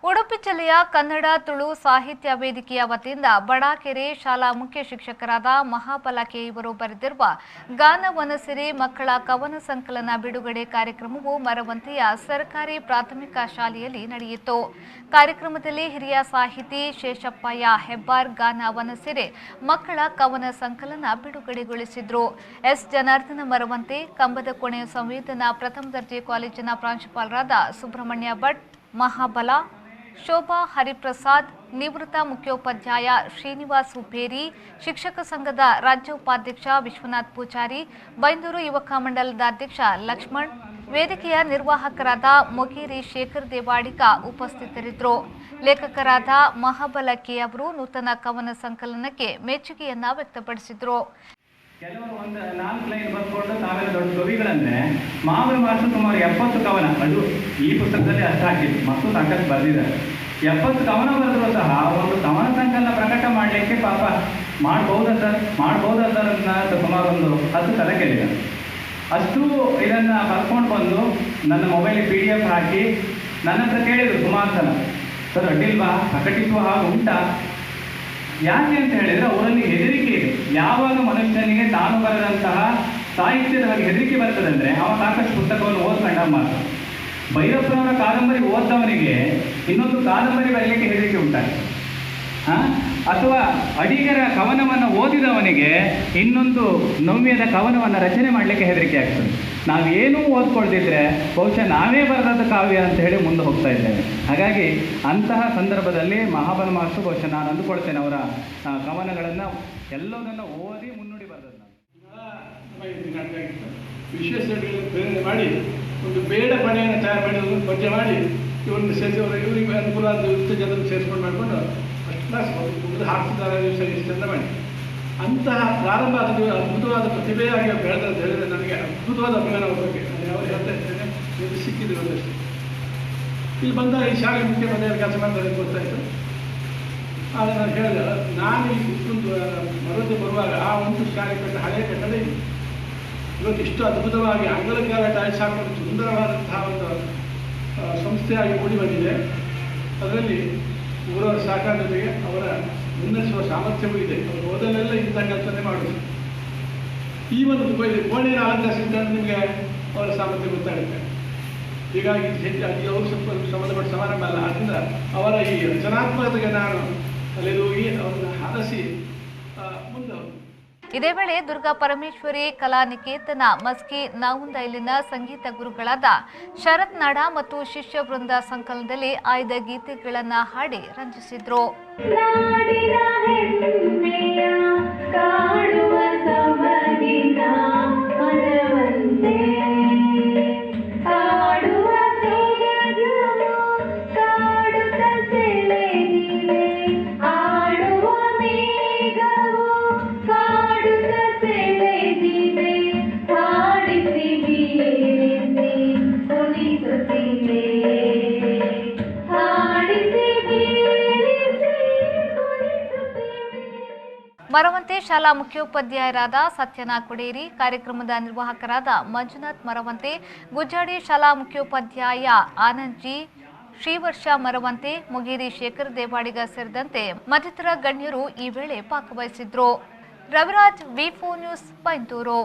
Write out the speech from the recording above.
ಉಡುಪಿ ಜಿಲ್ಲೆಯ ಕನ್ನಡ ತುಳು ಸಾಹಿತ್ಯ ವೇದಿಕೆಯ ವತಿಯಿಂದ ಬಡಾಕೆರೆ ಶಾಲಾ ಮುಖ್ಯ ಶಿಕ್ಷಕರಾದ ಮಹಾಬಲ ಕೆ ಇವರು ಬರೆದಿರುವ ಗಾನವನಸಿರಿ ಮಕ್ಕಳ ಕವನ ಸಂಕಲನ ಬಿಡುಗಡೆ ಕಾರ್ಯಕ್ರಮವು ಮರವಂತೆಯ ಸರ್ಕಾರಿ ಪ್ರಾಥಮಿಕ ಶಾಲೆಯಲ್ಲಿ ನಡೆಯಿತು. ಕಾರ್ಯಕ್ರಮದಲ್ಲಿ ಹಿರಿಯ ಸಾಹಿತಿ ಶೇಷಪ್ಪಯ್ಯ ಹೆಬ್ಬಾರ್ ಗಾನವನಸಿರಿ ಮಕ್ಕಳ ಕವನ ಸಂಕಲನ ಬಿಡುಗಡೆಗೊಳಿಸಿದರು. ಎಸ್ ಜನಾರ್ದನ ಮರವಂತೆ ಕಂಬದ ಕೋಣೆ ಸಂವೇದನಾ ಪ್ರಥಮ ದರ್ಜೆ ಕಾಲೇಜಿನ ಪ್ರಾಂಶುಪಾಲರಾದ ಸುಬ್ರಹ್ಮಣ್ಯ ಭಟ್, ಮಹಾಬಲ, ಶೋಭಾ ಹರಿಪ್ರಸಾದ್, ನಿವೃತ್ತ ಮುಖ್ಯೋಪಾಧ್ಯಾಯ ಶ್ರೀನಿವಾಸ್ ಹುಬೇರಿ, ಶಿಕ್ಷಕ ಸಂಘದ ರಾಜ್ಯ ಉಪಾಧ್ಯಕ್ಷ ವಿಶ್ವನಾಥ್ ಪೂಜಾರಿ, ಬೈಂದೂರು ಯುವಕ ಮಂಡಲದ ಅಧ್ಯಕ್ಷ ಲಕ್ಷ್ಮಣ್, ವೇದಿಕೆಯ ನಿರ್ವಾಹಕರಾದ ಮೊಗೇರಿ ಶೇಖರ್ ದೇವಾಡಿಗ ಉಪಸ್ಥಿತರಿದ್ದರು. ಲೇಖಕರಾದ ಮಹಾಬಲ ಕೆ ಅವರು ನೂತನ ಕವನ ಸಂಕಲನಕ್ಕೆ ಮೆಚ್ಚುಗೆಯನ್ನ ವ್ಯಕ್ತಪಡಿಸಿದರು. ಕೆಲವರು ಒಂದು 4 ಲೈನ್ ಬರ್ಕೊಂಡು ತಾವೆಲ್ಲ ದೊಡ್ಡ ಕವಿಗಳಂದ್ರೆ ಮಹಾಬಲ ಮಾಸ್ಟರ್ ಸುಮಾರು 70 ಕವನ, ಅದು ಈ ಪುಸ್ತಕದಲ್ಲಿ ಅಷ್ಟು ಹಾಕಿದ್ರು ಮತ್ತು ಸಾಕಷ್ಟು ಬರೆದಿದ್ದಾರೆ. 70 ಕವನ ಬರೆದರೂ ಸಹ ಒಂದು ಕವನ ಸಂಕಲನ ಪ್ರಕಟ ಮಾಡಲಿಕ್ಕೆ ಪಾಪ ಮಾಡ್ಬೋದಾ ಸರ್ ಅಂತ ಸುಮಾರು ಒಂದು 10 ಸಲ ಕೇಳಿದ್ದಾರೆ. ಅಷ್ಟು ಇದನ್ನು ಬರ್ಕೊಂಡು ಬಂದು ನನ್ನ ಮೊಬೈಲಿಗೆ PDF ಹಾಕಿ ನನ್ನ ಹತ್ರ ಕೇಳಿದರು ಸುಮಾರು ಸಲ, ಸರ್ ಅಡ್ಡಿಲ್ವಾ ಪ್ರಕಟಿಸುವ ಹಾಗೆ ಉಂಟಾ? ಯಾಕೆ ಅಂತ ಹೇಳಿದರೆ ಅವರಲ್ಲಿ ಹೆದರಿಕೆ ಇದೆ. ಯಾವಾಗ ಮನುಷ್ಯನಿಗೆ ತಾನು ಬರೆದಂತಹ ಸಾಹಿತ್ಯದ ಬಗ್ಗೆ ಹೆದರಿಕೆ ಬರ್ತದಂದರೆ ಅವ ಸಾಕಷ್ಟು ಪುಸ್ತಕವನ್ನು ಓದ್ಕೊಂಡಾಗ ಮಾತ್ರ. ಭೈರಪ್ಪನವರ ಕಾದಂಬರಿ ಓದ್ದವನಿಗೆ ಇನ್ನೊಂದು ಕಾದಂಬರಿ ಬರಲಿಕ್ಕೆ ಹೆದರಿಕೆ ಉಂಟಾಗಿದೆ. ಅಥವಾ ಅಡಿಗರ ಕವನವನ್ನು ಓದಿದವನಿಗೆ ಇನ್ನೊಂದು ನವ್ಯದ ಕವನವನ್ನು ರಚನೆ ಮಾಡಲಿಕ್ಕೆ ಹೆದರಿಕೆ ಆಗ್ತದೆ. ನಾವೇನೂ ಓದ್ಕೊಳ್ದಿದ್ರೆ ಬಹುಶಃ ನಾವೇ ಬರೆದ ಕಾವ್ಯ ಅಂತ ಹೇಳಿ ಮುಂದೆ ಹೋಗ್ತಾ ಇದ್ದೇವೆ. ಹಾಗಾಗಿ ಅಂತಹ ಸಂದರ್ಭದಲ್ಲಿ ಮಹಾಬಲ ಮಾಸ್ಟರ್ ಬಹುಶಃ ನಾನು ಅಂದುಕೊಳ್ತೇನೆ ಅವರ ಕವನಗಳನ್ನು ಎಲ್ಲದನ್ನು ಓದಿ ಮುನ್ನುಡಿ ಬರೆದದ್ದು. ವಿಶೇಷ ಪ್ರೇರಣೆ ಮಾಡಿ ಒಂದು ಬೇಡ ಪಡೆಯನ್ನು ತಯಾರು ಮಾಡಿ ಒಂದು ಪದ್ಯ ಮಾಡಿ ಇವರನ್ನು ಸೇರಿಸಿ ಇವರಿಗೆ ಅನುಕೂಲವಾದ ಜನರನ್ನು ಸೇರಿಸ್ಕೊಂಡು ಮಾಡಿಕೊಂಡು ಫಸ್ಟ್ ಕ್ಲಾಸ್ ಹಾಕ್ತಿದ್ದಾರೆ ಚಂದ ಮಾಡಿ ಅಂತಹ ಪ್ರಾರಂಭ ಅದು ಅದ್ಭುತವಾದ ಪ್ರತಿಭೆಯಾಗಿ ಬೆಳೆದ ಅಂತ ಹೇಳಿದರೆ ನನಗೆ ಅದ್ಭುತವಾದ ಅಭಿಮಾನ ಅವ್ರ ಬಗ್ಗೆ ಯಾವ ಹೇಳ್ತಾ ಇರ್ತೇನೆ. ಇದು ಸಿಕ್ಕಿದ್ರು ಒಂದಷ್ಟು ಇಲ್ಲಿ ಬಂದ ಈ ಶಾಲೆ ಮುಖ್ಯ ಮನೆಯಲ್ಲಿ ಕೆಲಸ ಮಾಡ್ತಾರೆ ಗೊತ್ತಾಯಿತು. ಆದರೆ ನಾನು ಹೇಳಿದೆ, ನಾನು ಈ ಕುತ್ಕೊಂಡು ಮರದ್ದು ಬರುವಾಗ ಆ ಒಂದು ಶಾಲೆ ಕಟ್ಟ ಹಳೆಯ ಕಟ್ಟಡ ಇವತ್ತು ಇಷ್ಟು ಅದ್ಭುತವಾಗಿ ಅಂಗಳಕ್ಕೆಲ್ಲ ಟೈಲ್ಸ್ ಹಾಕೊಂಡು ಸುಂದರವಾದಂತಹ ಒಂದು ಸಂಸ್ಥೆಯಾಗಿ ಮೂಡಿ ಬಂದಿದೆ. ಅದರಲ್ಲಿ ಊರವರ ಸಹಕಾರ ಜೊತೆಗೆ ಅವರ ಮುನ್ನಡೆಸುವ ಸಾಮರ್ಥ್ಯವೂ ಇದೆ. ಅವರು ಓದಲೆಲ್ಲ ಇಂಥ ಕೆಲಸನೇ ಮಾಡೋದು. ಈ ಒಂದು ಕೋಣೆಯ ಅಲಂಕರಿಸಿದ ನಿಮಗೆ ಅವರ ಸಾಮರ್ಥ್ಯ ಗೊತ್ತಾಗುತ್ತೆ. ಹೀಗಾಗಿ ಹೆಚ್ಚಾಗಿ ಅವರು ಸ್ವಲ್ಪ ಸಂಬಂಧಪಟ್ಟ ಸಮಾರಂಭ ಅಲ್ಲ. ಆದ್ದರಿಂದ ಅವರ ಈ ರಚನಾತ್ಮಕತೆಗೆ ನಾನು ಅಲ್ಲಿರೋಗಿ ಅವರನ್ನು ಹಾರಸಿ ಮುಂದೆ. ಇದೇ ವೇಳೆ ದುರ್ಗಾ ಪರಮೇಶ್ವರಿ ಕಲಾ ನಿಕೇತನ ಮಸ್ಕಿ ನಾವುಂದ ಇಲ್ಲಿನ ಸಂಗೀತ ಗುರುಗಳಾದ ಶರತ್ ನಾಡ ಮತ್ತು ಶಿಷ್ಯ ವೃಂದ ಸಂಕಲನದಲ್ಲಿ ಆಯ್ದ ಗೀತೆಗಳನ್ನು ಹಾಡಿ ರಂಜಿಸಿದ್ರು. ಮರವಂತೆ ಶಾಲಾ ಮುಖ್ಯೋಪಾಧ್ಯಾಯರಾದ ಸತ್ಯನಾ ಕುಡೇರಿ, ಕಾರ್ಯಕ್ರಮದ ನಿರ್ವಾಹಕರಾದ ಮಂಜುನಾಥ್ ಮರವಂತೆ, ಗುಜ್ಜಾಡಿ ಶಾಲಾ ಮುಖ್ಯೋಪಾಧ್ಯಾಯ ಆನಂದ್ಜಿ, ಶ್ರೀವರ್ಷ ಮರವಂತೆ, ಮೊಗೇರಿ ಶೇಖರ್ ದೇವಾಡಿಗ ಸೇರಿದಂತೆ ಮತ್ತಿತರ ಗಣ್ಯರು ಈ ವೇಳೆ ಭಾಗವಹಿಸಿದ್ರು. ರವಿರಾಜ್, ವಿ4 ನ್ಯೂಸ್, ಬೈಂದೂರು.